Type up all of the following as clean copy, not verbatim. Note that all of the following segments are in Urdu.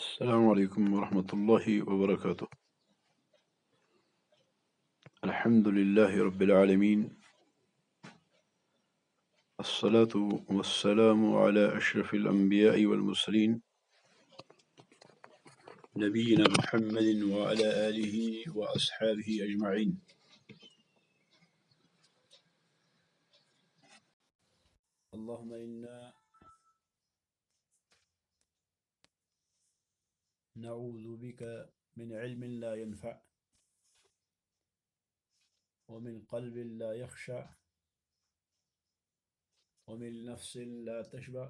السلام عليكم ورحمة الله وبركاته. الحمد لله رب العالمين، الصلاة والسلام على أشرف الأنبياء والمرسلين نبينا محمد وعلى آله وأصحابه أجمعين. اللهم إنا نعوذ بك من علم لا ينفع ومن قلب لا يخشع ومن نفس لا تشبع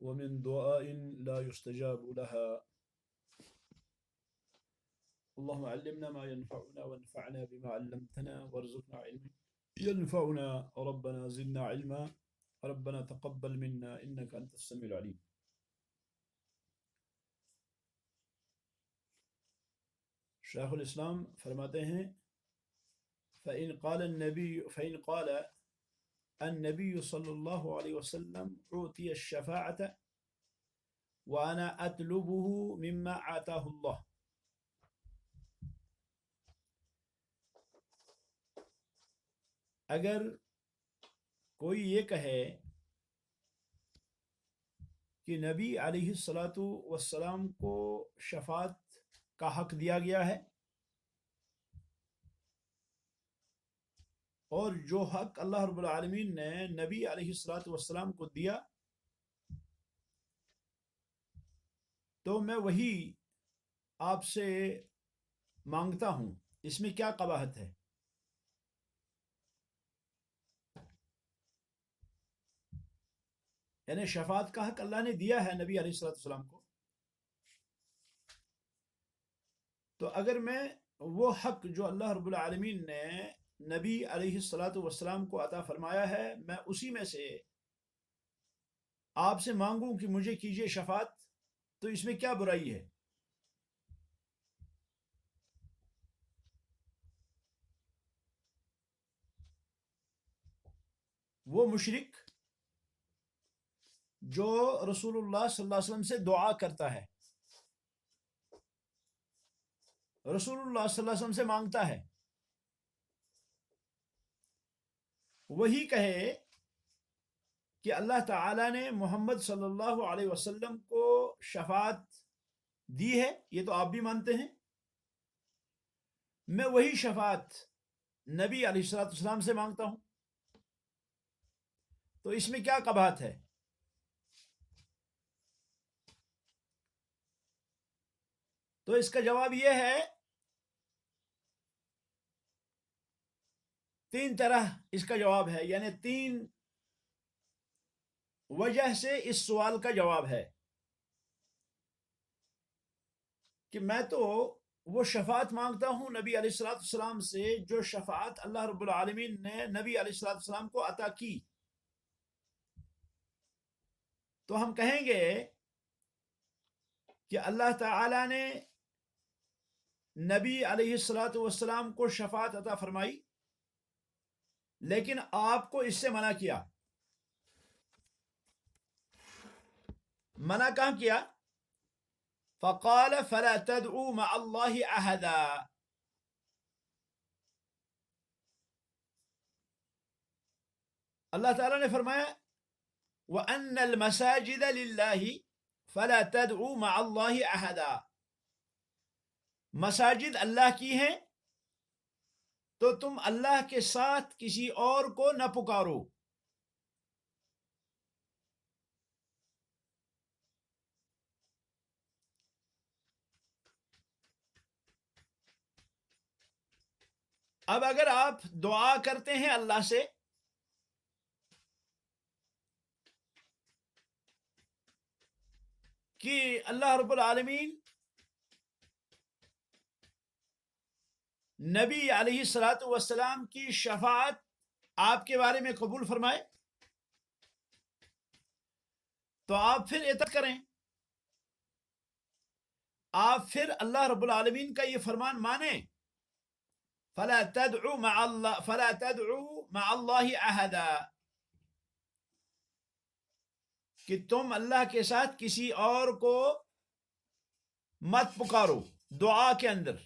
ومن دعاء لا يستجاب لها. اللهم علمنا ما ينفعنا وانفعنا بما علمتنا وارزقنا علما ينفعنا. ربنا زدنا علما. ربنا تقبل منا إنك أنت السميع العليم. شیخ الاسلام فرماتے ہیں فإن قال النبي صلى الله عليه وسلم أعطي الشفاعة وأنا أطلبه مما آتاه الله. اگر کوئی یہ کہے کہ نبی علیہ الصلاۃ والسلام کو شفاعت کا حق دیا گیا ہے، اور جو حق اللہ رب العالمین نے نبی علیہ الصلاۃ والسلام کو دیا تو میں وہی آپ سے مانگتا ہوں، اس میں کیا قباحت ہے؟ یعنی شفاعت کا حق اللہ نے دیا ہے نبی علیہ الصلاۃ والسلام کو، تو اگر میں وہ حق جو اللہ رب العالمین نے نبی علیہ الصلاۃ والسلام کو عطا فرمایا ہے، میں اسی میں سے آپ سے مانگوں کہ مجھے کیجئے شفاعت، تو اس میں کیا برائی ہے؟ وہ مشرک جو رسول اللہ صلی اللہ علیہ وسلم سے دعا کرتا ہے، رسول اللہ صلی اللہ علیہ وسلم سے مانگتا ہے، وہی کہے کہ اللہ تعالیٰ نے محمد صلی اللہ علیہ وسلم کو شفاعت دی ہے، یہ تو آپ بھی مانتے ہیں، میں وہی شفاعت نبی علیہ الصلوۃ والسلام سے مانگتا ہوں، تو اس میں کیا قباحت ہے؟ تو اس کا جواب یہ ہے، تین طرح اس کا جواب ہے، یعنی تین وجہ سے اس سوال کا جواب ہے کہ میں تو وہ شفاعت مانگتا ہوں نبی علیہ الصلوۃ والسلام سے جو شفاعت اللہ رب العالمین نے نبی علیہ الصلوۃ والسلام کو عطا کی، تو ہم کہیں گے کہ اللہ تعالی نے نبی علیہ الصلوۃ والسلام کو شفاعت عطا فرمائی، لیکن آپ کو اس سے منع کیا۔ منع کہاں کیا؟ فقال فلا تدعوا مع اللہ احدا، اللہ تعالیٰ نے فرمایا وَأَنَّ الْمَسَاجِدَ لِلَّهِ فَلَا تَدْعُوا مَعَ اللَّهِ أَحَدًا، مساجد اللہ کی ہیں تو تم اللہ کے ساتھ کسی اور کو نہ پکارو۔ اب اگر آپ دعا کرتے ہیں اللہ سے کہ اللہ رب العالمین نبی علیہ الصلوۃ والسلام کی شفاعت آپ کے بارے میں قبول فرمائے، تو آپ پھر اطاعت کریں، آپ پھر اللہ رب العالمین کا یہ فرمان مانیں فلا تدعوا مع اللہ احدا، کہ تم اللہ کے ساتھ کسی اور کو مت پکارو دعا کے اندر.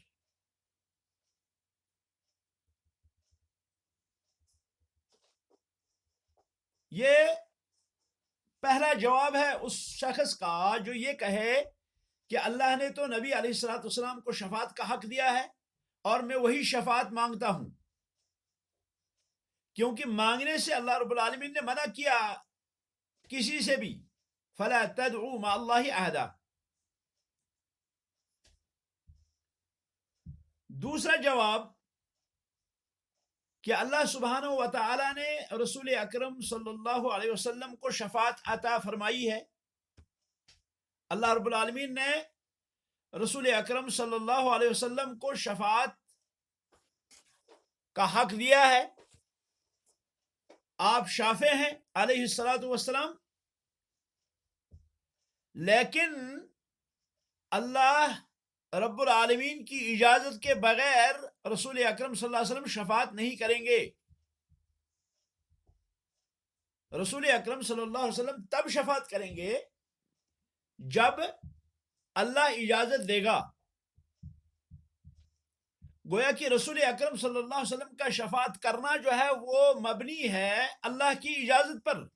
یہ پہلا جواب ہے اس شخص کا جو یہ کہے کہ اللہ نے تو نبی علیہ الصلوۃ والسلام کو شفاعت کا حق دیا ہے اور میں وہی شفاعت مانگتا ہوں، کیونکہ مانگنے سے اللہ رب العالمین نے منع کیا کسی سے بھی، فلا تدعو مع اللہ احدا. دوسرا جواب کہ اللہ سبحانہ و تعالی نے رسول اکرم صلی اللہ علیہ وسلم کو شفاعت عطا فرمائی ہے. اللہ رب العالمین نے رسول اکرم صلی اللہ علیہ وسلم کو شفاعت کا حق دیا ہے. آپ شافع ہیں علیہ الصلاۃ والسلام، لیکن اللہ رب العالمین کی اجازت کے بغیر رسول اکرم صلی اللہ علیہ وسلم شفاعت نہیں کریں گے. رسول اکرم صلی اللہ علیہ وسلم تب شفاعت کریں گے جب اللہ اجازت دے گا. گویا کہ رسول اکرم صلی اللہ علیہ وسلم کا شفاعت کرنا جو ہے وہ مبنی ہے اللہ کی اجازت پر.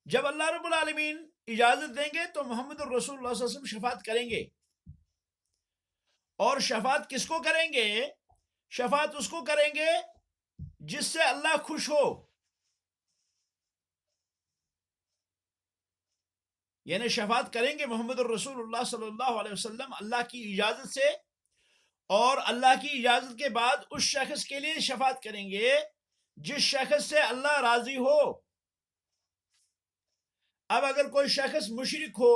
جب اللہ رب العالمین اجازت دیں گے تو محمد الرسول اللہ صلی اللہ علیہ وسلم شفاعت کریں گے. اور شفاعت کس کو کریں گے؟ شفاعت اس کو کریں گے جس سے اللہ خوش ہو. یعنی شفاعت کریں گے محمد الرسول اللہ صلی اللہ علیہ وسلم اللہ کی اجازت سے، اور اللہ کی اجازت کے بعد اس شخص کے لیے شفاعت کریں گے جس شخص سے اللہ راضی ہو. اب اگر کوئی شخص مشرک ہو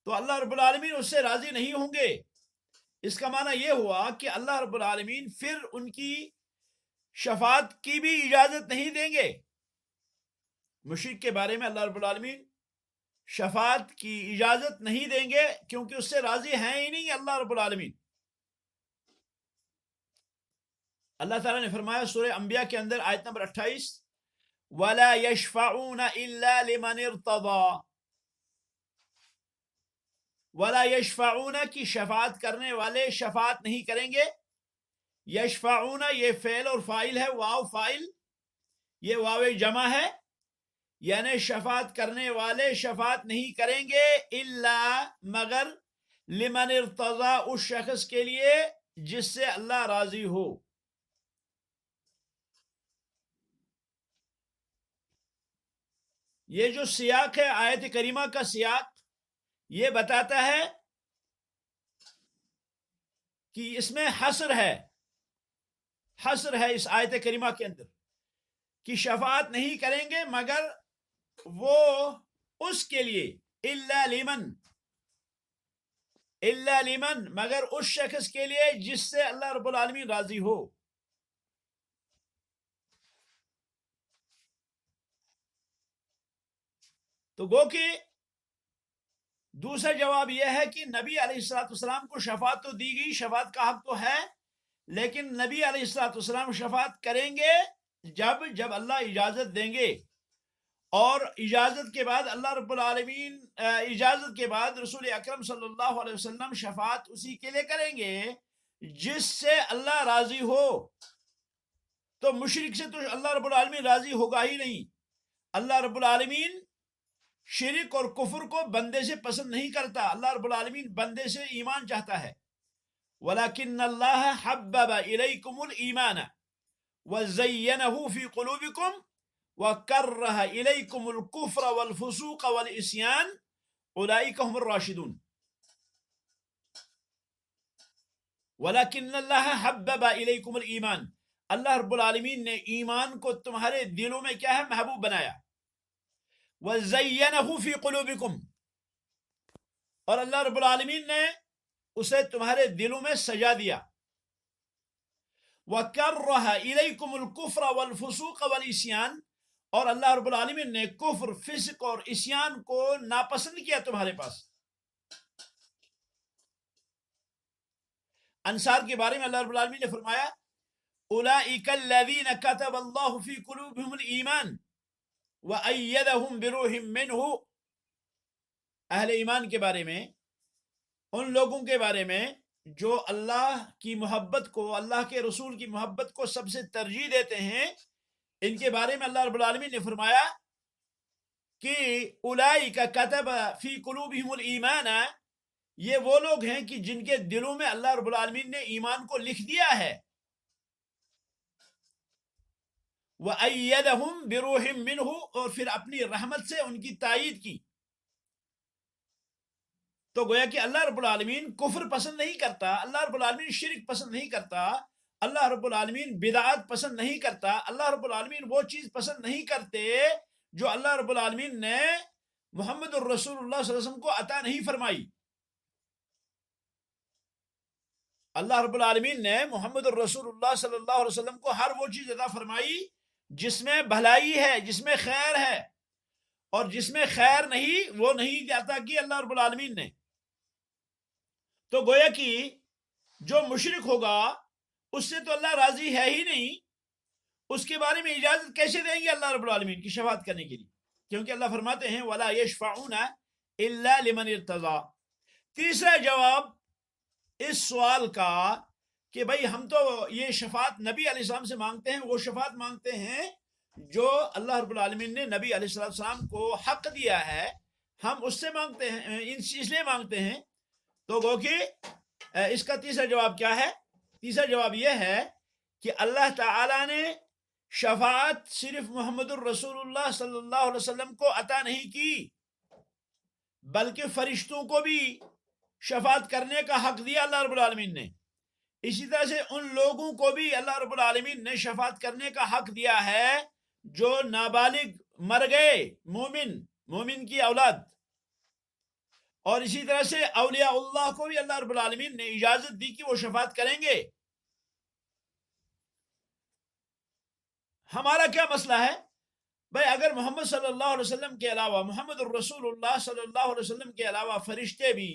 تو اللہ رب العالمین اس سے راضی نہیں ہوں گے. اس کا معنی یہ ہوا کہ اللہ رب العالمین پھر ان کی شفاعت کی بھی اجازت نہیں دیں گے. مشرک کے بارے میں اللہ رب العالمین شفاعت کی اجازت نہیں دیں گے کیونکہ اس سے راضی ہیں ہی نہیں اللہ رب العالمین. اللہ تعالیٰ نے فرمایا سورہ انبیاء کے اندر آیت نمبر 28، وَلَا يَشْفَعُونَ إِلَّا لِمَنِ ارْتَضَى. وَلَا يَشْفَعُونَ کی شفاعت کرنے والے شفاعت نہیں کریں گے. یشفعون یہ فعل اور فاعل ہے، واو فاعل، یہ واو جمع ہے، یعنی شفاعت کرنے والے شفاعت نہیں کریں گے الا مگر لمن ارتضی اس شخص کے لیے جس سے اللہ راضی ہو. یہ جو سیاق ہے آیت کریمہ کا سیاق یہ بتاتا ہے کہ اس میں حصر ہے اس آیت کریمہ کے اندر کہ شفاعت نہیں کریں گے مگر وہ اس کے لیے الا لمن مگر اس شخص کے لیے جس سے اللہ رب العالمین راضی ہو. تو گو کہ دوسرا جواب یہ ہے کہ نبی علیہ الصلوۃ والسلام کو شفاعت تو دی گئی، شفاعت کا حق تو ہے، لیکن نبی علیہ الصلوۃ والسلام شفاعت کریں گے جب اللہ اجازت دیں گے. اور اجازت کے بعد اللہ رب العالمین اجازت کے بعد رسول اکرم صلی اللہ علیہ وسلم شفاعت اسی کے لیے کریں گے جس سے اللہ راضی ہو. تو مشرک سے تو اللہ رب العالمین راضی ہوگا ہی نہیں. اللہ رب العالمین شرک اور کفر کو بندے سے پسند نہیں کرتا. اللہ رب العالمین بندے سے ایمان چاہتا ہے. وَلَكِنَّ اللَّهَ حَبَّبَ إِلَيْكُمُ الْإِيمَانَ وَزَيَّنَهُ فِي قُلُوبِكُمْ وَكَرَّهَ إِلَيْكُمُ الْكُفْرَ وَالْفُسُوقَ وَالْعِصْيَانَ أُولَئِكَ هُمُ الرَّاشِدُونَ. وَلَكِنَّ اللَّهَ حَبَّبَ إِلَيْكُمُ الْإِيمَانَ اللہ رب العالمین نے ایمان کو تمہارے دلوں میں کیا ہے محبوب بنایا. وَزَيَّنَهُ فِي قُلُوبِكُمْ اور اللہ رب العالمین نے اسے تمہارے دلوں میں سجا دیا. وَكَرَّهَ إِلَيْكُمُ الْكُفْرَ وَالْفُسُوقَ وَالْعِصْيَانَ اور اللہ رب العالمین نے کفر، فسق اور عصیان کو ناپسند کیا تمہارے پاس. انصار کے بارے میں اللہ رب العالمین نے فرمایا أُولَئِكَ الَّذِينَ كَتَبَ اللَّهُ فِي قُلُوبِهِمُ الْإِيمَانَ وَأَيَّدَهُمْ بِرُوحٍ مِّنْهُ، اہل ایمان کے بارے میں، ان لوگوں کے بارے میں جو اللہ کی محبت کو، اللہ کے رسول کی محبت کو سب سے ترجیح دیتے ہیں، ان کے بارے میں اللہ رب العالمین نے فرمایا کہ اولئک کتب فی قلوبہم الایمان، یہ وہ لوگ ہیں کہ جن کے دلوں میں اللہ رب العالمین نے ایمان کو لکھ دیا ہے۔ وَأَيَّدَهُمْ بِرُوحٍ مِّنْهُ، اور پھر اپنی رحمت سے ان کی تائید کی۔ تو گویا کہ اللہ رب العالمین کفر پسند نہیں کرتا، اللہ رب العالمین شرک پسند نہیں کرتا، اللہ رب العالمین بدعات پسند نہیں کرتا، اللہ رب العالمین وہ چیز پسند نہیں کرتے جو اللہ رب العالمین نے محمد الرسول اللہ صلی اللہ علیہ وسلم کو عطا نہیں فرمائی۔ اللہ رب العالمین نے محمد الرسول اللہ صلی اللہ علیہ وسلم کو ہر وہ چیز عطا فرمائی جس میں بھلائی ہے، جس میں خیر ہے، اور جس میں خیر نہیں وہ نہیں عطا کی اللہ رب العالمین نے۔ تو گویا کہ جو مشرک ہوگا اس سے تو اللہ راضی ہے ہی نہیں، اس کے بارے میں اجازت کیسے دیں گے اللہ رب العالمین کی شفاعت کرنے کے لیے؟ کیونکہ اللہ فرماتے ہیں وَلَا يَشْفَعُونَ إِلَّا لِمَنِ ارْتَضَىٰ۔ تیسرا جواب اس سوال کا کہ بھئی ہم تو یہ شفاعت نبی علیہ السلام سے مانگتے ہیں، وہ شفاعت مانگتے ہیں جو اللہ رب العالمین نے نبی علیہ السلام کو حق دیا ہے، ہم اس سے مانگتے ہیں، اس لیے مانگتے ہیں۔ تو گو کہ اس کا تیسرا جواب کیا ہے؟ تیسرا جواب یہ ہے کہ اللہ تعالی نے شفاعت صرف محمد الرسول اللہ صلی اللہ علیہ وسلم کو عطا نہیں کی، بلکہ فرشتوں کو بھی شفاعت کرنے کا حق دیا اللہ رب العالمین نے۔ اسی طرح سے ان لوگوں کو بھی اللہ رب العالمین نے شفاعت کرنے کا حق دیا ہے جو نابالغ مر گئے، مومن کی اولاد، اور اسی طرح سے اولیاء اللہ کو بھی اللہ رب العالمین نے اجازت دی کہ وہ شفاعت کریں گے۔ ہمارا کیا مسئلہ ہے؟ بھئی اگر محمد صلی اللہ علیہ وسلم کے علاوہ، محمد الرسول اللہ صلی اللہ علیہ وسلم کے علاوہ فرشتے بھی،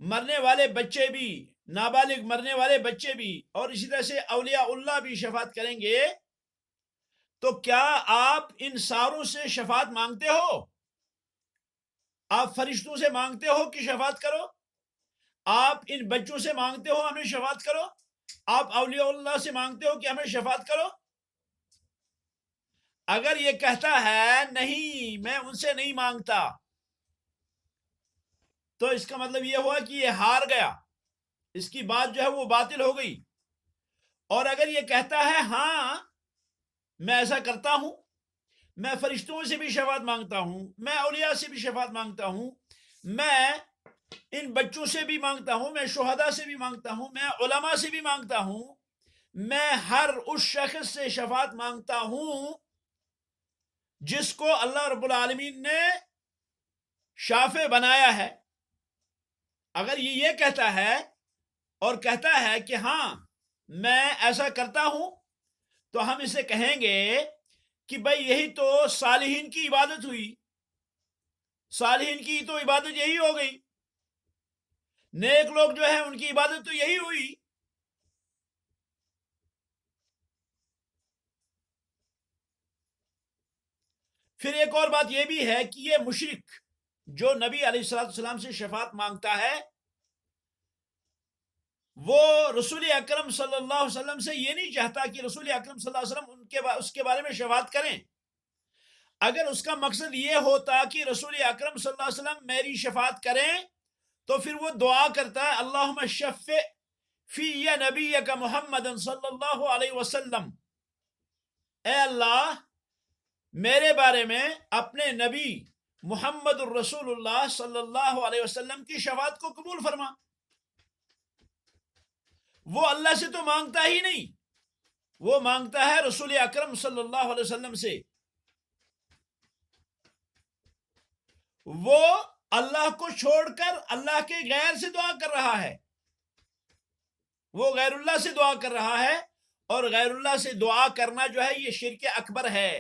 مرنے والے بچے بھی، نابالغ مرنے والے بچے بھی، اور اسی طرح سے اولیاء اللہ بھی شفاعت کریں گے، تو کیا آپ ان ساروں سے شفاعت مانگتے ہو؟ آپ فرشتوں سے مانگتے ہو کہ شفاعت کرو؟ آپ ان بچوں سے مانگتے ہو ہمیں شفاعت کرو؟ آپ اولیاء اللہ سے مانگتے ہو کہ ہمیں شفاعت کرو؟ اگر یہ کہتا ہے نہیں میں ان سے نہیں مانگتا، تو اس کا مطلب یہ ہوا کہ یہ ہار گیا، اس کی بات جو ہے وہ باطل ہو گئی۔ اور اگر یہ کہتا ہے ہاں میں ایسا کرتا ہوں، میں فرشتوں سے بھی شفاعت مانگتا ہوں، میں اولیاء سے بھی شفاعت مانگتا ہوں، میں ان بچوں سے بھی مانگتا ہوں، میں شہداء سے بھی مانگتا ہوں، میں علماء سے بھی مانگتا ہوں، میں ہر اس شخص سے شفاعت مانگتا ہوں جس کو اللہ رب العالمین نے شافع بنایا ہے۔ اگر یہ کہتا ہے اور کہتا ہے کہ ہاں میں ایسا کرتا ہوں، تو ہم اسے کہیں گے کہ بھئی یہی تو صالحین کی عبادت ہوئی، صالحین کی تو عبادت یہی ہو گئی، نیک لوگ جو ہیں ان کی عبادت تو یہی ہوئی۔ پھر ایک اور بات یہ بھی ہے کہ یہ مشرک جو نبی علیہ السلام سے شفاعت مانگتا ہے، وہ رسول اکرم صلی اللہ علیہ وسلم سے یہ نہیں چاہتا کہ رسول اکرم صلی اللہ علیہ وسلم اس کے بارے میں شفاعت کریں۔ اگر اس کا مقصد یہ ہوتا کہ رسول اکرم صلی اللہ علیہ وسلم میری شفاعت کریں، تو پھر وہ دعا کرتا ہے اللہم شفع فی نبیک محمد صلی اللہ علیہ وسلم، اے اللہ میرے بارے میں اپنے نبی محمد الرسول اللہ صلی اللہ علیہ وسلم کی شفاعت کو قبول فرما۔ وہ اللہ سے تو مانگتا ہی نہیں، وہ مانگتا ہے رسول اکرم صلی اللہ علیہ وسلم سے۔ وہ اللہ کو چھوڑ کر اللہ کے غیر سے دعا کر رہا ہے، وہ غیر اللہ سے دعا کر رہا ہے، اور غیر اللہ سے دعا کرنا جو ہے یہ شرک اکبر ہے،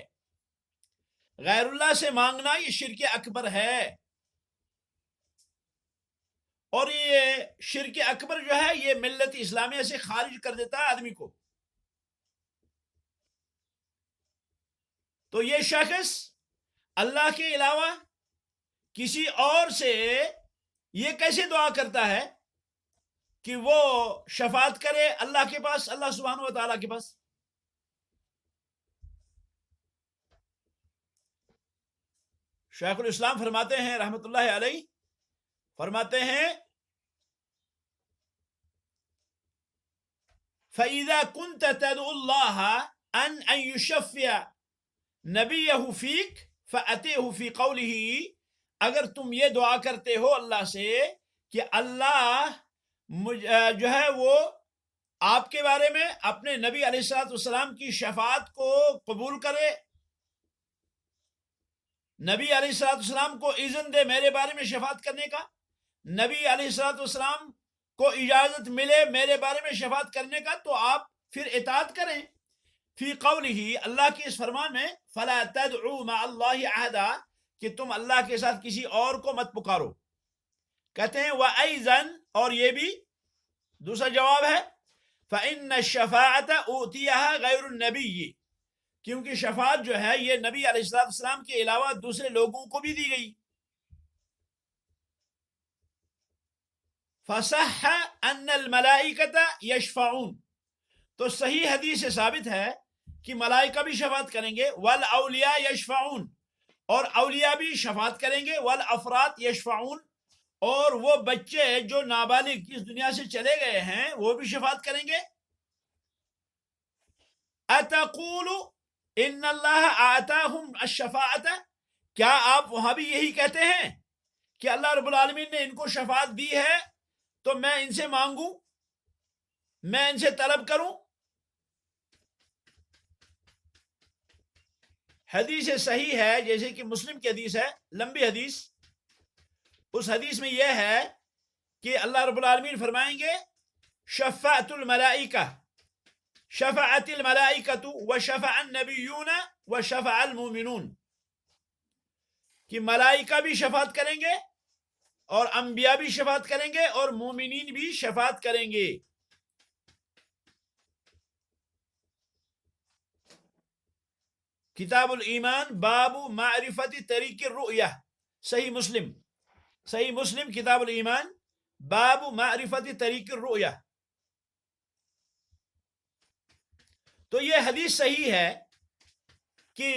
غیر اللہ سے مانگنا یہ شرک اکبر ہے، اور یہ شرک اکبر جو ہے یہ ملت اسلامیہ سے خارج کر دیتا ہے آدمی کو۔ تو یہ شخص اللہ کے علاوہ کسی اور سے یہ کیسے دعا کرتا ہے کہ وہ شفاعت کرے اللہ کے پاس، اللہ سبحانہ و تعالیٰ کے پاس؟ شیخ الاسلام فرماتے ہیں رحمۃ اللہ علیہ، فرماتے ہیں فَإِذَا كُنْتَ تَدْعُو اللَّهَ أَنْ يُشَفِّعَ نَبِيَّهُ فِيكَ فَأَتِيهُ فِي قَوْلِهِ، اگر تم یہ دعا کرتے ہو اللہ سے کہ اللہ جو ہے وہ آپ کے بارے میں اپنے نبی علیہ الصلوۃ والسلام کی شفاعت کو قبول کرے، نبی علیہ الصلوۃ والسلام کو اذن دے میرے بارے میں شفاعت کرنے کا، نبی علیہ الصلوۃ والسلام کو اجازت ملے میرے بارے میں شفاعت کرنے کا، تو آپ پھر اطاعت کریں۔ فی قولہ، اللہ کے اس فرمان میں، فلا تدعوا مع اللہ احدا، کہ تم اللہ کے ساتھ کسی اور کو مت پکارو۔ کہتے ہیں وَأَيْضًا، اور یہ بھی دوسرا جواب ہے، فَإِنَّ الشَّفَاعَةَ أُوتِيَهَا غَيْرُ النَّبِيِّ، کیونکہ شفاعت جو ہے یہ نبی علیہ السلام کے علاوہ دوسرے لوگوں کو بھی دی گئی۔ فَصَحَّ أَنَّ الْمَلَائِكَةَ يَشْفَعُونَ، تو صحیح حدیث سے ثابت ہے کہ ملائکہ بھی شفاعت کریں گے، وَالْأَوْلِيَاء يَشْفَعُونَ، اور اولیاء بھی شفاعت کریں گے، وَالْأَفْرَاد يَشْفَعُونَ، اور وہ بچے جو نابالغ اس دنیا سے چلے گئے ہیں وہ بھی شفاعت کریں گے۔ أَتَقُولُ إِنَّ اللَّهَ آتَاهُمْ الشَّفَاعَةَ، کیا آپ وہاں بھی یہی کہتے ہیں کہ اللہ رب العالمین نے ان کو شفاعت دی ہے تو میں ان سے مانگوں، میں ان سے طلب کروں؟ حدیث صحیح ہے، جیسے کہ مسلم کی حدیث ہے، لمبی حدیث، اس حدیث میں یہ ہے کہ اللہ رب العالمین فرمائیں گے شفعت الملائکہ، شفعت الملائکۃ وشفع النبیون وشفع المؤمنون، کہ ملائکہ بھی شفاعت کریں گے اور انبیاء بھی شفاعت کریں گے اور مومنین بھی شفاعت کریں گے۔ کتاب الایمان باب معرفت طریق الرؤیہ، صحیح مسلم کتاب الایمان باب معرفت طریق الرؤیہ۔ تو یہ حدیث صحیح ہے کہ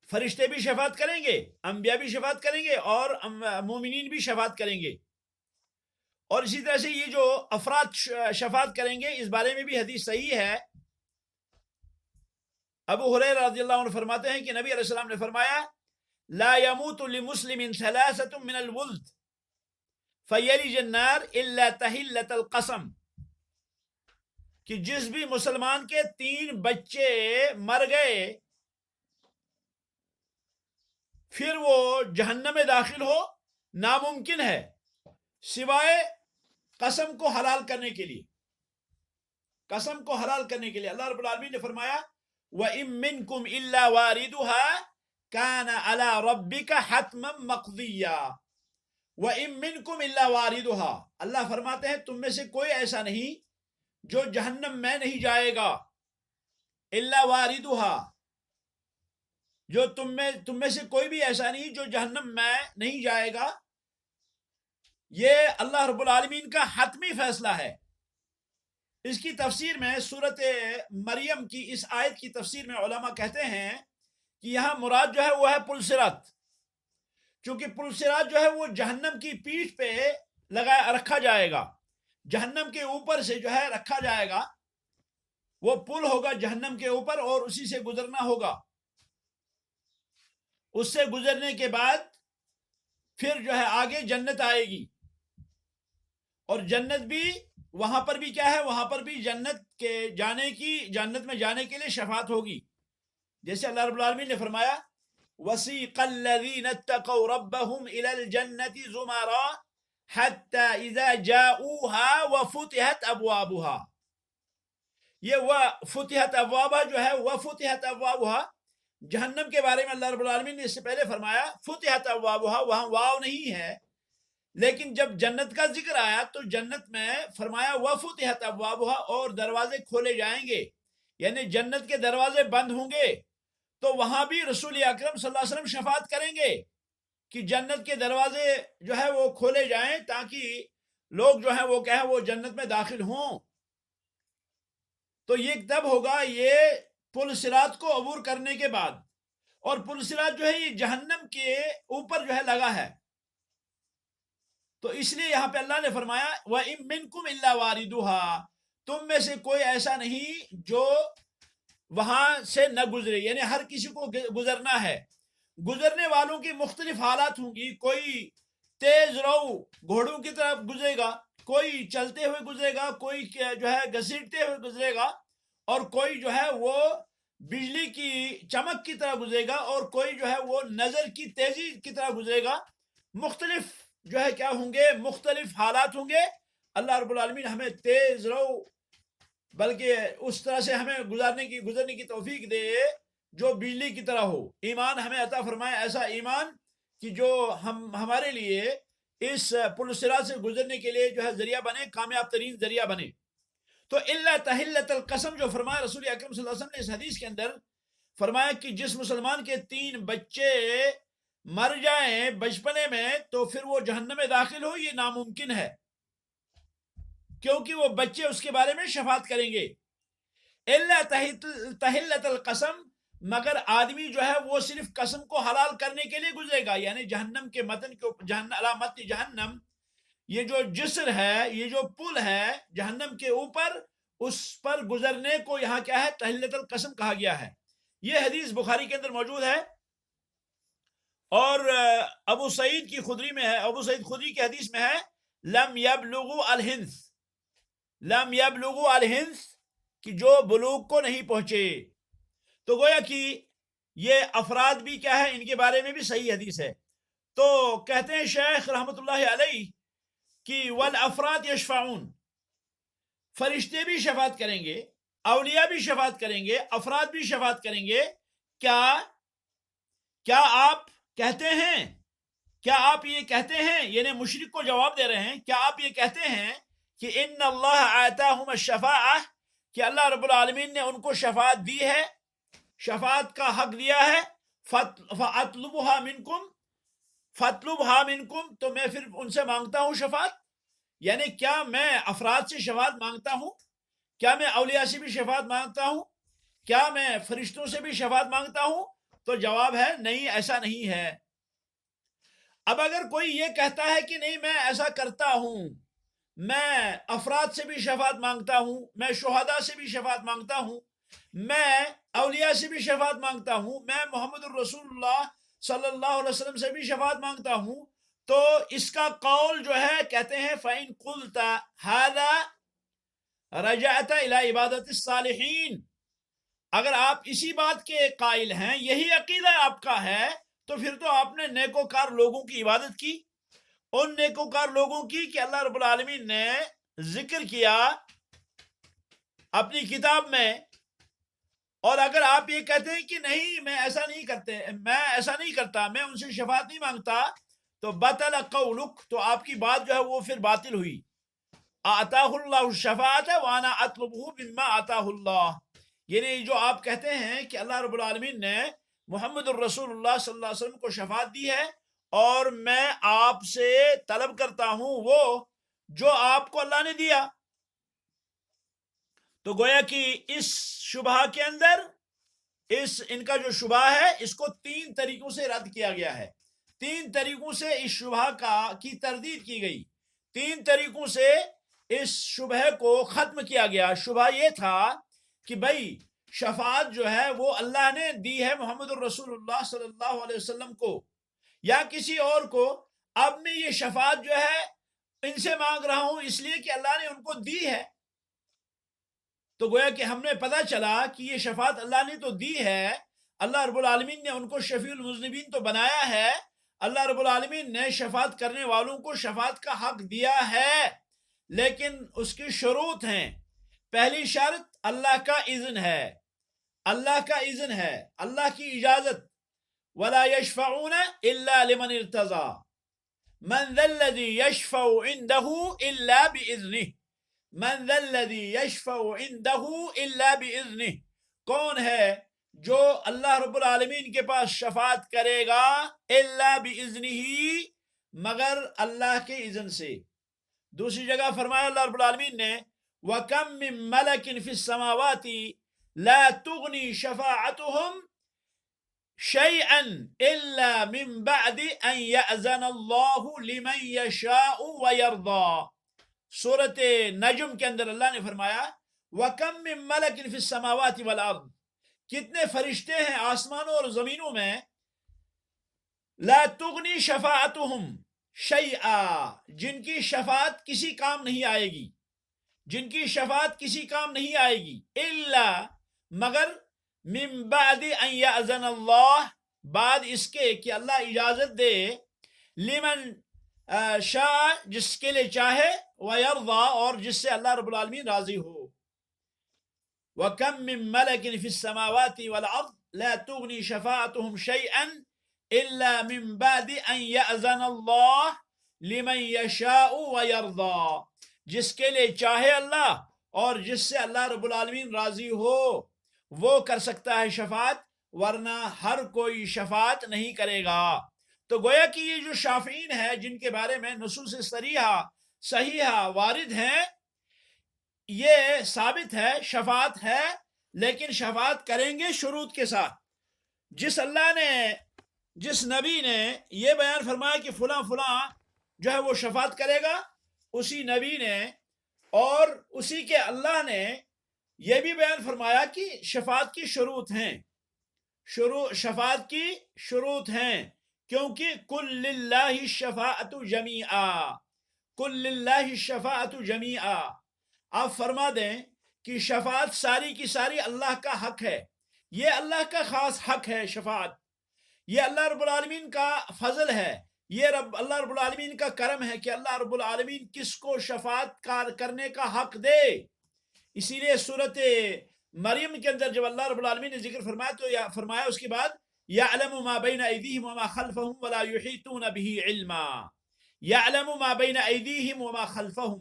فرشتے بھی شفاعت کریں گے، انبیاء بھی شفاعت کریں گے اور مومنین بھی شفاعت کریں گے، اور اسی طرح سے یہ جو افراد شفاعت کریں گے اس بارے میں بھی حدیث صحیح ہے۔ ابو ہریرہ رضی اللہ عنہ فرماتے ہیں کہ نبی علیہ السلام نے فرمایا لا يموت لمسلم ثلاثة من الولد فيلج النار الا تحلة القسم، کہ جس بھی مسلمان کے 3 بچے مر گئے پھر وہ جہنم میں داخل ہو ناممکن ہے سوائے قسم کو حلال کرنے کے لیے، قسم کو حلال کرنے کے لیے۔ اللہ رب العالمین نے فرمایا وَإِن مِّنكُمْ إِلَّا وَارِدُهَا كَانَ عَلَى رَبِّكَ حَتْمًا مَقْضِيًّا، وَإِن مِّنكُمْ إِلَّا وَارِدُهَا، اللہ فرماتے ہیں تم میں سے کوئی ایسا نہیں جو جہنم میں نہیں جائے گا، إِلَّا وَارِدُهَا، جو تم میں سے کوئی بھی ایسا نہیں جو جہنم میں نہیں جائے گا۔ یہ اللہ رب العالمین کا حتمی فیصلہ ہے۔ اس کی تفسیر میں سورۃ مریم کی اس آیت کی تفسیر میں علماء کہتے ہیں کہ یہاں مراد جو ہے وہ ہے پل صراط، چونکہ پل صراط جو ہے وہ جہنم کی پیٹھ پہ رکھا جائے گا، جہنم کے اوپر سے جو ہے رکھا جائے گا، وہ پل ہوگا جہنم کے اوپر اور اسی سے گزرنا ہوگا۔ اس سے گزرنے کے بعد پھر جو ہے آگے جنت آئے گی، اور جنت بھی وہاں پر بھی کیا ہے، وہاں پر بھی جنت میں جانے کے لیے شفاعت ہوگی، جیسے اللہ رب العالمین نے فرمایا وَسِيقَ الَّذِينَ اتَّقَوْا رَبَّهُمْ إِلَى الْجَنَّةِ زُمَرًا حَتَّى إِذَا جَاءُوهَا وَفُتِحَتْ أَبْوَابُهَا، یہ وَفُتِحَتْ أَبْوَابُهَا جو ہے وَفُتِحَتْ أَبْوَابُهَا جہنم کے بارے میں اللہ رب العالمین نے اس سے پہلے فرمایا فُتِحَتْ أَبْوَابُهَا، وہاں واو نہیں ہے، لیکن جب جنت کا ذکر آیا تو جنت میں فرمایا وَفُتِحَتْ أَبْوَابُهَا، اور دروازے کھولے جائیں گے، یعنی جنت کے دروازے بند ہوں گے تو وہاں بھی رسول اکرم صلی اللہ علیہ وسلم شفاعت کریں گے کہ جنت کے دروازے جو ہے وہ کھولے جائیں تاکہ لوگ جو ہیں وہ کہیں وہ جنت میں داخل ہوں. تو یہ تب ہوگا یہ پل صراط کو عبور کرنے کے بعد. اور پل صراط جو ہے یہ جہنم کے اوپر جو ہے لگا ہے. تو اس لیے یہاں پہ اللہ نے فرمایا وَإِن مِّنكُمْ إِلَّا وَارِدُهَا، تم میں سے کوئی ایسا نہیں جو وہاں سے نہ گزرے، یعنی ہر کسی کو گزرنا ہے. گزرنے والوں کی مختلف حالات ہوں گی. کوئی تیز رو گھوڑوں کی طرف گزرے گا، کوئی چلتے ہوئے گزرے گا، کوئی جو ہے گھسیٹتے ہوئے گزرے گا، اور کوئی جو ہے وہ بجلی کی چمک کی طرح گزرے گا، اور کوئی جو ہے وہ نظر کی تیزی کی طرح گزرے گا. مختلف جو ہے کیا ہوں گے، مختلف حالات ہوں گے. اللہ رب العالمین ہمیں تیز رو بلکہ اس طرح سے ہمیں گزرنے کی توفیق دے جو بجلی کی طرح ہو. ایمان ہمیں عطا فرمائے، ایسا ایمان کہ جو ہمارے لیے اس پل صراط سے گزرنے کے لیے جو ہے ذریعہ بنے، کامیاب ترین ذریعہ بنے. تو اللہ تحلت القسم جو فرمایا رسول اکرم صلی اللہ علیہ وسلم نے اس حدیث کے اندر، فرمایا کہ جس مسلمان کے 3 بچے مر جائیں بچپنے میں تو پھر وہ جہنم میں داخل ہو، یہ ناممکن ہے، کیونکہ وہ بچے اس کے بارے میں شفاعت کریں گے. اللہ تحلت القسم، مگر آدمی جو ہے وہ صرف قسم کو حلال کرنے کے لیے گزرے گا، یعنی جہنم کے متن کے علامت جہنم، یہ جو جسر ہے، یہ جو پل ہے جہنم کے اوپر، اس پر گزرنے کو یہاں کیا ہے، تحلت القسم کہا گیا ہے. یہ حدیث بخاری کے اندر موجود ہے. اور ابو سعید کی خدری میں ہے، ابو سعید خدری کی حدیث میں ہے لم یبلغوا الہنس، لم یبلغوا الہنس، کہ جو بلوغ کو نہیں پہنچے. تو گویا کہ یہ افراد بھی کیا ہے، ان کے بارے میں بھی صحیح حدیث ہے. تو کہتے ہیں شیخ رحمۃ اللہ علیہ کہ والافراد یشفعون، فرشتے بھی شفاعت کریں گے، اولیاء بھی شفاعت کریں گے، افراد بھی شفاعت کریں گے. کیا آپ کہتے ہیں، کیا آپ یہ کہتے ہیں، یعنی مشرک کو جواب دے رہے ہیں، کیا آپ یہ کہتے ہیں کہ ان اللہ آتاہم الشفاعہ، کہ اللہ رب العالمین نے ان کو شفاعت دی ہے، شفاعت کا حق دیا ہے. فاطلبها منکم، فاطلبها منکم، تو میں پھر ان سے مانگتا ہوں شفاعت. یعنی کیا میں افراد سے شفاعت مانگتا ہوں، کیا میں اولیاء سے بھی شفاعت مانگتا ہوں، کیا میں فرشتوں سے بھی شفاعت مانگتا ہوں؟ تو جواب ہے نہیں، ایسا نہیں ہے. اب اگر کوئی یہ کہتا ہے کہ نہیں میں ایسا کرتا ہوں، میں افراد سے بھی شفاعت مانگتا ہوں، میں شہداء سے بھی شفاعت مانگتا ہوں، میں اولیاء سے بھی شفاعت مانگتا ہوں، میں محمد الرسول اللہ صلی اللہ علیہ وسلم سے بھی شفاعت مانگتا ہوں، تو اس کا قول جو ہے کہتے ہیں فَإِن قُلْتَ هَذَا رَجَعْتَ إِلَى عِبَادَةِ الصَّالِحِينَ، اگر آپ اسی بات کے قائل ہیں، یہی عقیدہ آپ کا ہے، تو پھر تو آپ نے نیکوکار لوگوں کی عبادت کی، ان نیکوکار لوگوں کی کہ اللہ رب العالمین نے ذکر کیا اپنی کتاب میں. اور اگر آپ یہ کہتے ہیں کہ نہیں میں ایسا نہیں کرتا، میں ان سے شفاعت نہیں مانگتا، تو بطل قولک، تو آپ کی بات جو ہے وہ پھر باطل ہوئی. آتاہ اللہ الشفاعت وانا اطلبہ مما آتاہ اللہ، یعنی جو آپ کہتے ہیں کہ اللہ رب العالمین نے محمد الرسول اللہ صلی اللہ علیہ وسلم کو شفاعت دی ہے، اور میں آپ سے طلب کرتا ہوں وہ جو آپ کو اللہ نے دیا. تو گویا کہ اس شبہ کے اندر ان کا جو شبہ ہے اس کو 3 طریقوں سے رد کیا گیا ہے. 3 طریقوں سے اس شبہ کی تردید کی گئی، 3 طریقوں سے اس شبہ کو ختم کیا گیا. شبہ یہ تھا کہ بھائی شفاعت جو ہے وہ اللہ نے دی ہے محمد الرسول اللہ صلی اللہ علیہ وسلم کو یا کسی اور کو، اب میں یہ شفاعت جو ہے ان سے مانگ رہا ہوں اس لیے کہ اللہ نے ان کو دی ہے. تو گویا کہ ہم نے پتہ چلا کہ یہ شفاعت اللہ نے تو دی ہے، اللہ رب العالمین نے ان کو شفیع المذنبین تو بنایا ہے، اللہ رب العالمین نے شفاعت کرنے والوں کو شفاعت کا حق دیا ہے، لیکن اس کی شروط ہیں. پہلی شرط اللہ کا اذن ہے، اللہ کا اذن ہے، اللہ کی اجازت. ولا يشفعون الا لمن ارتضى من ذا الذي يشفع عنده الا باذنه، من ذا الذي يشفع عنده الا باذنه، کون ہے جو اللہ رب العالمین کے پاس شفاعت کرے گا الا باذنہ، مگر اللہ کے اذن سے۔ دوسری جگہ فرمایا اللہ رب العالمین نے وَكَم مِّن مَلَكٍ فِي السَّمَاوَاتِ لَا تُغْنِي شَفَاعَتُهُمْ شَيْئًا إِلَّا مِن بَعْدِ أَن يَأْذَنَ اللَّهُ لِمَن يَشَاءُ وَيَرْضَى۔ سورۃ نجم کے اندر اللہ نے فرمایا وَكَم مِّن مَلَكٍ فِي السَّمَاوَاتِ وَالْأَرْضِ، کتنے فرشتے ہیں آسمانوں اور زمینوں میں، لا تغنی شفاعتهم شیئا، جن کی شفاعت کسی کام نہیں آئے گی، جن کی شفاعت کسی کام نہیں آئے گی، الا مگر من بعد ان یأذن اللہ، بعد اس کے کہ اللہ اجازت دے، لمن شاء، جس کے لیے چاہے، ویرضا، اور جس سے اللہ رب العالمین راضی ہو۔ وَكَم مِّن مَلَكٍ فِي السَّمَاوَاتِ وَالْأَرْضِ لَا تُغْنِي شَفَاعَتُهُمْ شَيْئًا إِلَّا مِن بَعْدِ أَن يَأْذَنَ اللَّهُ لِمَن يَشَاءُ وَيَرْضَى، جس کے لیے چاہے اللہ اور جس سے اللہ رب العالمین راضی ہو وہ کر سکتا ہے شفاعت، ورنہ ہر کوئی شفاعت نہیں کرے گا۔ تو گویا کہ یہ جو شافعین ہیں جن کے بارے میں نصوص صریحہ صحیحہ وارد ہیں، یہ ثابت ہے شفاعت ہے، لیکن شفاعت کریں گے شروط کے ساتھ۔ جس اللہ نے، جس نبی نے یہ بیان فرمایا کہ فلاں فلاں جو ہے وہ شفاعت کرے گا، اسی نبی نے اور اسی کے اللہ نے یہ بھی بیان فرمایا کہ شفاعت کی شروط ہیں، شفاعت کی شروط ہیں، کیونکہ کل للہ الشفاعت جمیعا، کل للہ الشفاعت جمیعا، آپ فرما دیں کہ شفاعت ساری کی ساری اللہ کا حق ہے، یہ اللہ کا خاص حق ہے شفاعت، یہ اللہ رب العالمین کا فضل ہے، یہ اللہ رب العالمین کا کرم ہے کہ اللہ رب العالمین کس کو شفاعت کرنے کا حق دے۔ اسی لیے سورۃ مریم کے اندر جب اللہ رب العالمین نے ذکر فرمایا تو فرمایا اس کے بعد یعلم ما بین ایدیہم وما خلفہم ولا یحیطون بہ علما، یعلم ما بین ایدیہم وما خلفہم،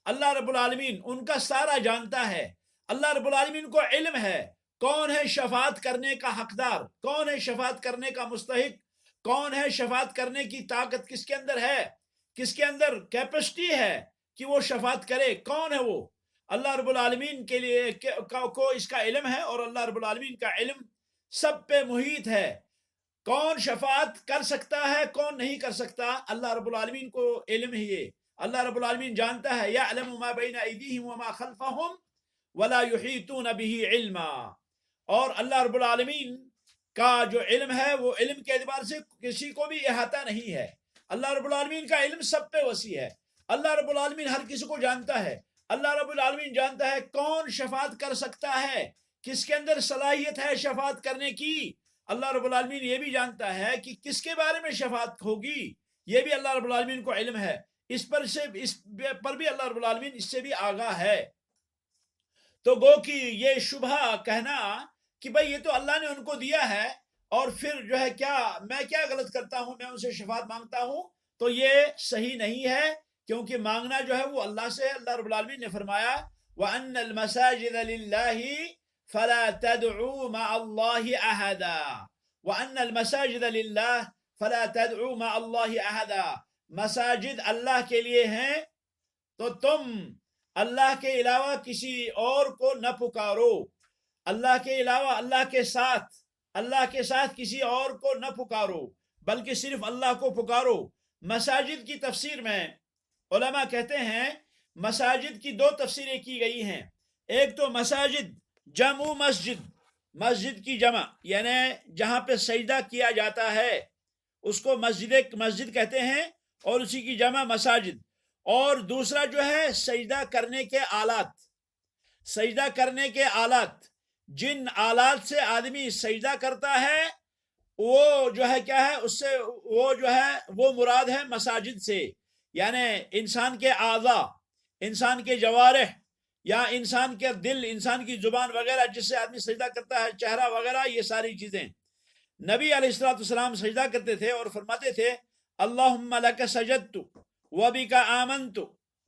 اللہ رب العالمین ان کا سارا جانتا ہے، اللہ رب العالمین کو علم ہے کون ہے شفاعت کرنے کا حقدار، کون ہے شفاعت کرنے کا مستحق، کون ہے شفاعت کرنے کی طاقت کس کے اندر ہے، کس کے اندر کیپیسٹی ہے کہ وہ شفاعت کرے، کون ہے وہ، اللہ رب العالمین کے لیے کو اس کا علم ہے، اور اللہ رب العالمین کا علم سب پہ محیط ہے، کون شفاعت کر سکتا ہے کون نہیں کر سکتا، اللہ رب العالمین کو علم ہی ہے، اللہ رب العالمین جانتا ہے، یعلم ما بین ایدیہم وما خلفہم ولا یحیطون بہ علما، اور اللہ رب العالمین کا جو علم ہے وہ علم کے اعتبار سے کسی کو بھی احاطہ نہیں ہے، اللہ رب العالمین کا علم سب پہ وسیع ہے، اللہ رب العالمین ہر کسی کو جانتا ہے، اللہ رب العالمین جانتا ہے کون شفاعت کر سکتا ہے، کس کے اندر صلاحیت ہے شفاعت کرنے کی، اللہ رب العالمین یہ بھی جانتا ہے کہ کس کے بارے میں شفاعت ہوگی، یہ بھی اللہ رب العالمین کو علم ہے، اس پر بھی اللہ رب العالمین اس سے بھی آگاہ ہے۔ تو گو کہ یہ شبہ کہنا کہ بھئی یہ تو اللہ نے ان کو دیا ہے اور پھر جو ہے کیا میں کیا غلط کرتا ہوں، میں ان سے شفاعت مانگتا ہوں، تو یہ صحیح نہیں ہے، کیونکہ مانگنا جو ہے وہ اللہ سے ہے۔ اللہ رب العالمین نے فرمایا وَأَنَّ الْمَسَاجِدَ لِلَّهِ فَلَا تَدْعُوا مَعَ اللَّهِ أَحَدًا، وَأَنَّ الْمَسَاجِدَ لِلَّهِ فَلَا تَدْعُوا مَعَ اللَّهِ أَحَدًا، مساجد اللہ کے لیے ہیں تو تم اللہ کے علاوہ کسی اور کو نہ پکارو، اللہ کے علاوہ اللہ کے ساتھ کسی اور کو نہ پکارو، بلکہ صرف اللہ کو پکارو۔ مساجد کی تفسیر میں علماء کہتے ہیں مساجد کی دو تفسیریں کی گئی ہیں، ایک تو مساجد جمع مسجد، مسجد کی جمع یعنی جہاں پہ سجدہ کیا جاتا ہے اس کو مسجد کہتے ہیں، اور اسی کی جمع مساجد، اور دوسرا جو ہے سجدہ کرنے کے آلات، سجدہ کرنے کے آلات، جن آلات سے آدمی سجدہ کرتا ہے وہ جو ہے کیا ہے، اس سے وہ جو ہے وہ مراد ہے مساجد سے، یعنی انسان کے اعضاء، انسان کے جوارح، یا انسان کے دل، انسان کی زبان وغیرہ جس سے آدمی سجدہ کرتا ہے، چہرہ وغیرہ، یہ ساری چیزیں۔ نبی علیہ الصلوۃ والسلام سجدہ کرتے تھے اور فرماتے تھے اللہم لک سجدت وبک آمنت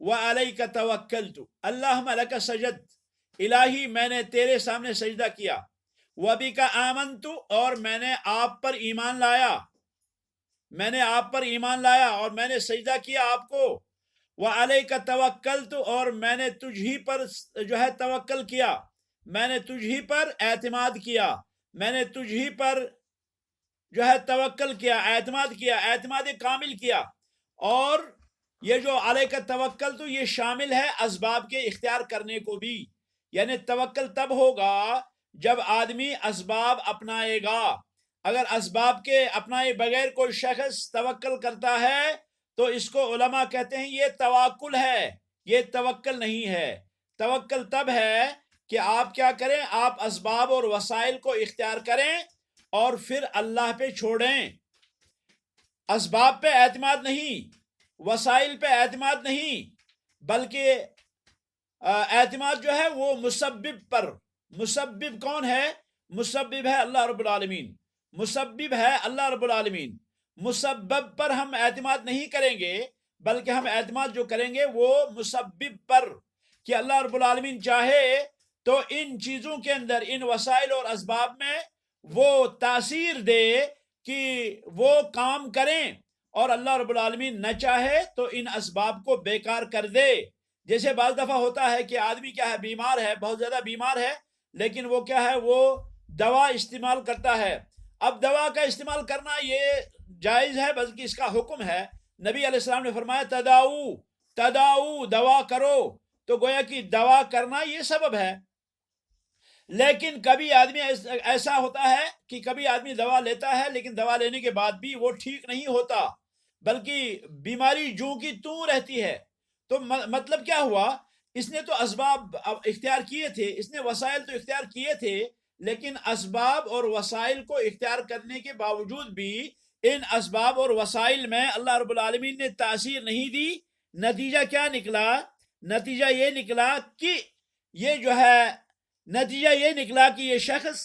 وعلیک توکلت، اللہم لک سجدت، الہی میں نے تیرے سامنے سجدہ کیا، وَبِكَ آمَنْتُ اور میں نے آپ پر ایمان لایا، میں نے آپ پر ایمان لایا اور میں نے سجدہ کیا آپ کو، وَعَلَيْكَ تَوَكَّلْتُ اور میں نے تجھ ہی پر جو ہے توکل کیا، میں نے تجھ ہی پر اعتماد کیا، میں نے تجھ ہی پر جو ہے توکل کیا، اعتماد کامل کیا۔ اور یہ جو علیہ کا توکل تو یہ شامل ہے اسباب کے اختیار کرنے کو بھی، یعنی توکل تب ہوگا جب آدمی اسباب اپنائے گا۔ اگر اسباب کے اپنائے بغیر کوئی شخص توکل کرتا ہے تو اس کو علماء کہتے ہیں یہ توکل ہے، یہ توکل نہیں ہے۔ توکل تب ہے کہ آپ کیا کریں، آپ اسباب اور وسائل کو اختیار کریں اور پھر اللہ پہ چھوڑیں، اسباب پہ اعتماد نہیں، وسائل پہ اعتماد نہیں، بلکہ اعتماد جو ہے وہ مسبب پر۔ مسبب کون ہے؟ مسبب ہے اللہ رب العالمین، مسبب ہے اللہ رب العالمین۔ مسبب پر ہم اعتماد نہیں کریں گے، بلکہ ہم اعتماد جو کریں گے وہ مسبب پر، کہ اللہ رب العالمین چاہے تو ان چیزوں کے اندر، ان وسائل اور اسباب میں وہ تاثیر دے کہ وہ کام کریں، اور اللہ رب العالمین نہ چاہے تو ان اسباب کو بیکار کر دے۔ جیسے بعض دفعہ ہوتا ہے کہ آدمی کیا ہے، بیمار ہے، بہت زیادہ بیمار ہے، لیکن وہ کیا ہے، وہ دوا استعمال کرتا ہے۔ اب دوا کا استعمال کرنا یہ جائز ہے، بلکہ اس کا حکم ہے۔ نبی علیہ السلام نے فرمایا تداؤ دوا کرو، تو گویا کہ دوا کرنا یہ سبب ہے۔ لیکن کبھی آدمی ایسا ہوتا ہے کہ کبھی آدمی دوا لیتا ہے لیکن دوا لینے کے بعد بھی وہ ٹھیک نہیں ہوتا، بلکہ بیماری جوں کی توں رہتی ہے۔ تو مطلب کیا ہوا، اس نے تو اسباب اختیار کیے تھے، اس نے وسائل تو اختیار کیے تھے، لیکن اسباب اور وسائل کو اختیار کرنے کے باوجود بھی ان اسباب اور وسائل میں اللہ رب العالمین نے تاثیر نہیں دی۔ نتیجہ کیا نکلا؟ نتیجہ یہ نکلا کہ یہ شخص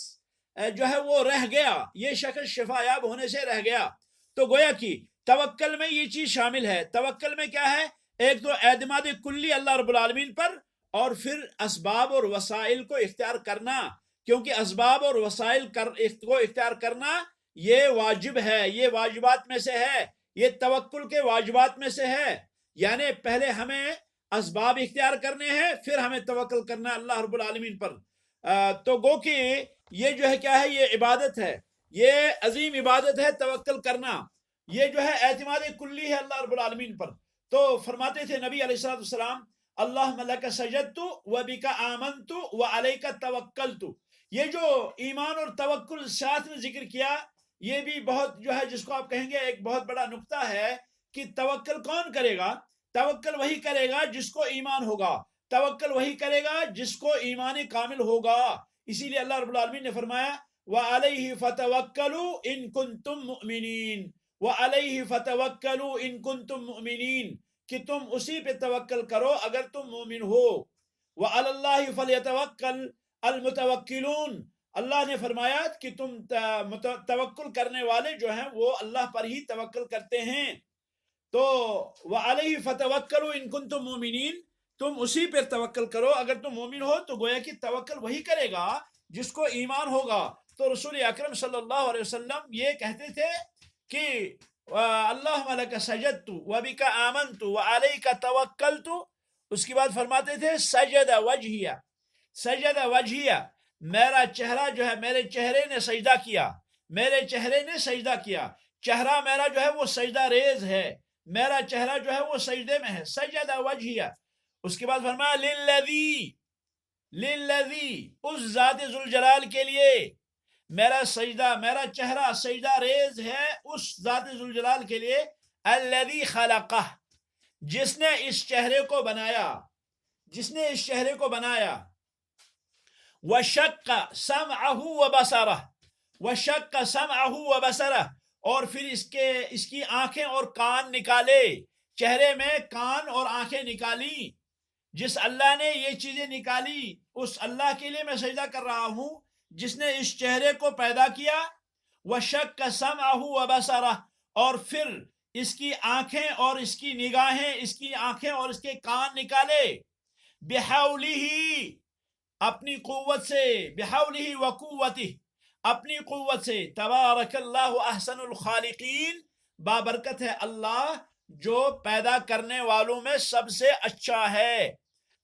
جو ہے وہ رہ گیا، یہ شخص شفا یاب ہونے سے رہ گیا۔ تو گویا کہ توکل میں یہ چیز شامل ہے۔ توکل میں کیا ہے؟ ایک تو اعتماد کلی اللہ رب العالمین پر، اور پھر اسباب اور وسائل کو اختیار کرنا، کیونکہ اسباب اور وسائل کو اختیار کرنا یہ واجب ہے، یہ واجبات میں سے ہے، یہ توکل کے واجبات میں سے ہے۔ یعنی پہلے ہمیں اسباب اختیار کرنے ہیں، پھر ہمیں توکل کرنا ہے اللہ رب العالمین پر۔ تو گو کہ یہ جو ہے کیا ہے، یہ عبادت ہے، یہ عظیم عبادت ہے توکل کرنا، یہ جو ہے اعتماد کلی ہے اللہ رب العالمین پر۔ تو فرماتے تھے نبی علیہ السلام اللہم لک سجدت وبک آمنت وعلیک توکلت۔ یہ جو ایمان اور توکل ساتھ میں ذکر کیا، یہ بھی بہت جو ہے جس کو آپ کہیں گے ایک بہت بڑا نقطہ ہے کہ توکل کون کرے گا؟ توکل وہی کرے گا جس کو ایمان ہوگا، توکل وہی کرے گا جس کو ایمان کامل ہوگا۔ اسی لیے اللہ رب العالمین نے فرمایا وَعَلَيْهِ فَتَوَكَّلُوا إِن كُنتُم مُؤْمِنِينَ، وَعَلَيْهِ فَتَوَكَّلُوا إِن كُنتُم مُؤْمِنِينَ، کہ تم اسی پہ توکل کرو اگر تم مومن ہو۔ وَعَلَى اللَّهِ فَلْيَتَوَكَّلْ الْمُتَوَكِّلُونَ، اللہ نے فرمایا کہ تم توکل کرنے والے جو ہیں وہ اللہ پر ہی توکل کرتے ہیں۔ تو وَعَلَيْهِ فَتَوَكَّلُوا إِن كُنتُم مُؤْمِنِينَ، تم اسی پر توکل کرو اگر تم مومن ہو۔ تو گویا کہ توکل وہی کرے گا جس کو ایمان ہوگا۔ تو رسول اکرم صلی اللہ علیہ وسلم یہ کہتے تھے کہ اللہم لک سجدت وبک آمنت وعلیک توکلت، اس کے بعد فرماتے تھے سجد وجہیہ، سجد وجہیہ، میرا چہرہ جو ہے، میرے چہرے نے سجدہ کیا، میرے چہرے نے سجدہ کیا، چہرہ میرا جو ہے وہ سجدہ ریز ہے، میرا چہرہ جو ہے وہ سجدے میں ہے، سجد وجہیہ۔ اس کے بعد فرمایا للذی، اس ذات ذوالجلال کے لیے، میرا سجدہ، میرا چہرہ سجدہ ریز ہے اس ذات ذوالجلال کے لیے، الذی خلقہ، جس نے اس چہرے کو بنایا، جس نے اس چہرے کو بنایا، وشق سمعہ وبصرہ، وشق سمعہ وبصرہ، اور پھر اس کی آنکھیں اور کان نکالے، چہرے میں کان اور آنکھیں نکالی۔ جس اللہ نے یہ چیزیں نکالی اس اللہ کے لیے میں سجدہ کر رہا ہوں جس نے اس چہرے کو پیدا کیا۔ وشق سمعہ وبصرہ، اور پھر اس کی آنکھیں اور اس کی نگاہیں، اس کی آنکھیں اور اس کے کان نکالے۔ بحولہ، اپنی قوت سے، بحولہ و قوتہ، اپنی قوت سے، تبارک اللہ احسن الخالقین، بابرکت ہے اللہ جو پیدا کرنے والوں میں سب سے اچھا ہے،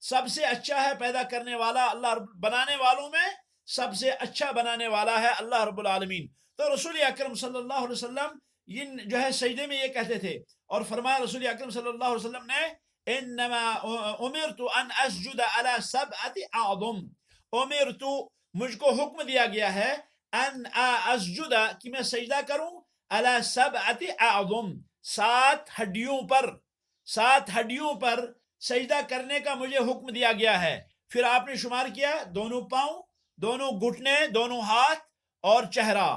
سب سے اچھا ہے پیدا کرنے والا اللہ بنانے والوں میں سب سے اچھا بنانے والا ہے اللہ رب العالمین۔ تو رسول اکرم صلی اللہ علیہ وسلم جو ہے سجدے میں یہ کہتے تھے، اور فرمایا رسول اکرم صلی اللہ علیہ وسلم نے انما امرت ان اسجد علی سبعۃ اعظم، امرت، مجھ کو حکم دیا گیا ہے، ان اسجد، کہ میں سجدہ کروں، علی سبعۃ اعظم، 7 ہڈیوں پر، 7 ہڈیوں پر سجدہ کرنے کا مجھے حکم دیا گیا ہے۔ پھر آپ نے شمار کیا دونوں پاؤں، دونوں گھٹنے، دونوں ہاتھ اور چہرہ۔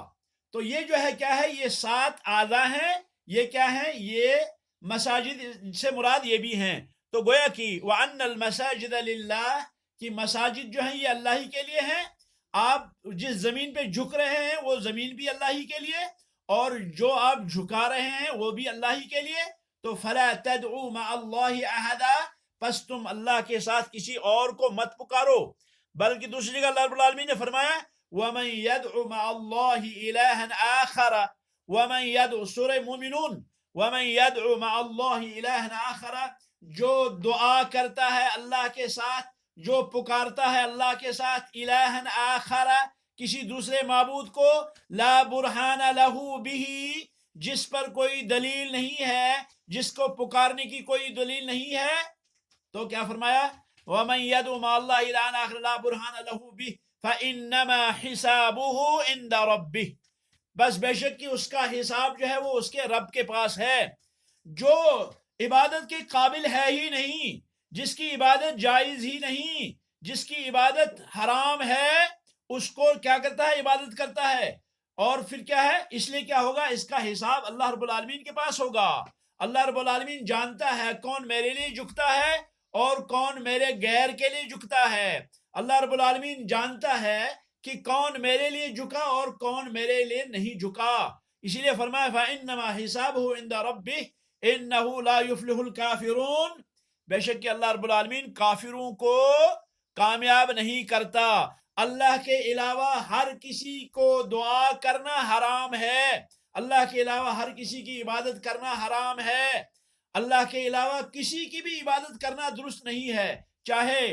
تو یہ جو ہے کیا ہے، یہ 7 اعضاء ہیں، یہ کیا ہیں، یہ مساجد سے مراد یہ بھی ہیں۔ تو گویا کہ وَأَنَّ الْمَسَاجِدَ لِلَّهِ، کہ مساجد جو ہیں یہ اللہ ہی کے لیے ہیں، آپ جس زمین پہ جھک رہے ہیں وہ زمین بھی اللہ ہی کے لیے، اور جو آپ جھکا رہے ہیں وہ بھی اللہ ہی کے لیے۔ تو فَلَا تَدْعُوا مَعَ اللَّهِ أَحَدًا، پس تم اللہ کے ساتھ کسی اور کو مت پکارو۔ بلکہ دوسری جگہ اللہ رب العالمین نے فرمایا وَمَن يَدْعُ مَعَ اللَّهِ إِلَٰهًا آخَرَ، وَمَن يَدْعُ، سورہ مومنون، وَمَن يَدْعُ مَعَ اللَّهِ إِلَٰهًا آخَرَ، جو دعا کرتا ہے اللہ کے ساتھ، جو پکارتا ہے اللہ کے ساتھ، إِلَٰهًا آخَرَ، کسی دوسرے معبود کو، لا برہان لہ بہ، جس پر کوئی دلیل نہیں ہے، جس کو پکارنے کی کوئی دلیل نہیں ہے، تو کیا فرمایا وَمَن يَدْعُ مَعَ اللَّهِ إِلَٰهًا آخَرَ لَا بُرْهَانَ لَهُ بِهِ فَإِنَّمَا حِسَابُهُ عِندَ رَبِّهِ، بس بے شک کہ اس کا حساب جو ہے وہ اس کے رب کے پاس ہے۔ جو عبادت کے قابل ہے ہی نہیں، جس کی عبادت جائز ہی نہیں، جس کی عبادت حرام ہے، اس کو کیا کرتا ہے، عبادت کرتا ہے، اور پھر کیا ہے، اس لیے کیا ہوگا، اس کا حساب اللہ رب العالمین کے پاس ہوگا۔ اللہ رب العالمین جانتا ہے کون میرے لیے جھکتا ہے اور کون میرے غیر کے لیے جھکتا ہے۔ اللہ رب العالمین جانتا ہے کہ کون میرے لیے جھکا اور کون میرے لیے نہیں جھکا، اسی لیے فرمایا فَإِنَّمَا حِسَابُهُ عِندَ رَبِّهِ إِنَّهُ لَا يُفْلِحُ الْكَافِرُونَ، بے شک کہ اللہ رب العالمین کافروں کو کامیاب نہیں کرتا۔ اللہ کے علاوہ ہر کسی کو دعا کرنا حرام ہے، اللہ کے علاوہ ہر کسی کی عبادت کرنا حرام ہے، اللہ کے علاوہ کسی کی بھی عبادت کرنا درست نہیں ہے، چاہے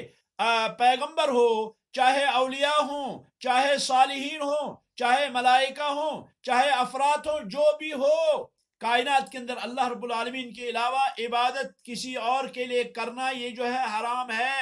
پیغمبر ہو، چاہے اولیاء ہوں، چاہے صالحین ہوں، چاہے ملائکہ ہوں، چاہے افراد ہوں، جو بھی ہو کائنات کے اندر اللہ رب العالمین کے علاوہ عبادت کسی اور کے لیے کرنا یہ جو ہے حرام ہے۔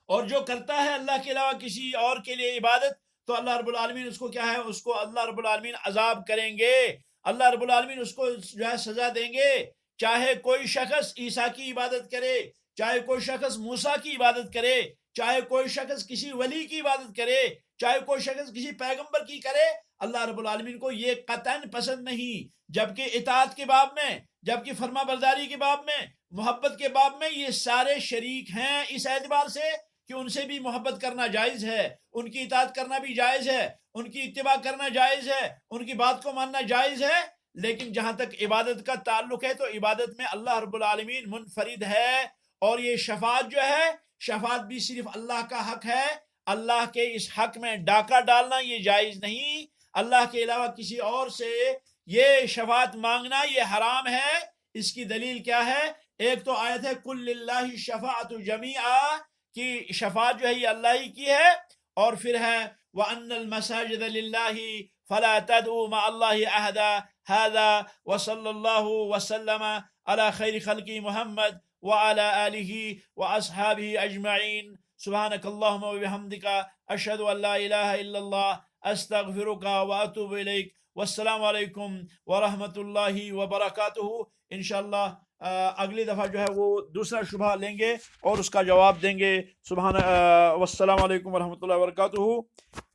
اور جو کرتا ہے اللہ کے علاوہ کسی اور کے لیے عبادت، تو اللہ رب العالمین اس کو کیا ہے، اس کو اللہ رب العالمین عذاب کریں گے، اللہ رب العالمین اس کو جو ہے سزا دیں گے۔ چاہے کوئی شخص عیسیٰ کی عبادت کرے، چاہے کوئی شخص موسیٰ کی عبادت کرے، چاہے کوئی شخص کسی ولی کی عبادت کرے، چاہے کوئی شخص کسی پیغمبر کی کرے، اللہ رب العالمین کو یہ قطعاً پسند نہیں۔ جبکہ اطاعت کے باب میں، جبکہ فرما برداری کے باب میں، محبت کے باب میں یہ سارے شریک ہیں، اس اعتبار سے کہ ان سے بھی محبت کرنا جائز ہے، ان کی اطاعت کرنا بھی جائز ہے، ان کی اتباع کرنا جائز ہے، ان کی بات کو ماننا جائز ہے، لیکن جہاں تک عبادت کا تعلق ہے تو عبادت میں اللہ رب العالمین منفرد ہے۔ اور یہ شفاعت جو ہے، شفاعت بھی صرف اللہ کا حق ہے، اللہ کے اس حق میں ڈاکہ ڈالنا یہ جائز نہیں، اللہ کے علاوہ کسی اور سے یہ شفاعت مانگنا یہ حرام ہے۔ اس کی دلیل کیا ہے؟ ایک تو آیت ہے قُلْ لِلَّهِ الشَّفَاعَةُ جَمِيعًا، کہ شفاعت جو ہے یہ اللہ ہی کی ہے، اور پھر ہے وَأَنَّ الْمَسَاجِدَ لِلَّهِ فَلَا تَدْعُوا مَعَ اللَّهِ أَحَدًا، هذا وصلى الله وسلم على خير خلق محمد وعلى آله وأصحابه أجمعين، سبحانك اللهم وبحمدك أشهد أن لا إله إلا الله أستغفرك وأتوب إليك، والسلام علیکم ورحمۃ اللہ وبرکاتہ۔ انشاءاللہ اگلی دفعہ جو ہے وہ دوسرا شبہ لیں گے اور اس کا جواب دیں گے۔ والسلام علیکم ورحمۃ اللہ وبرکاتہ۔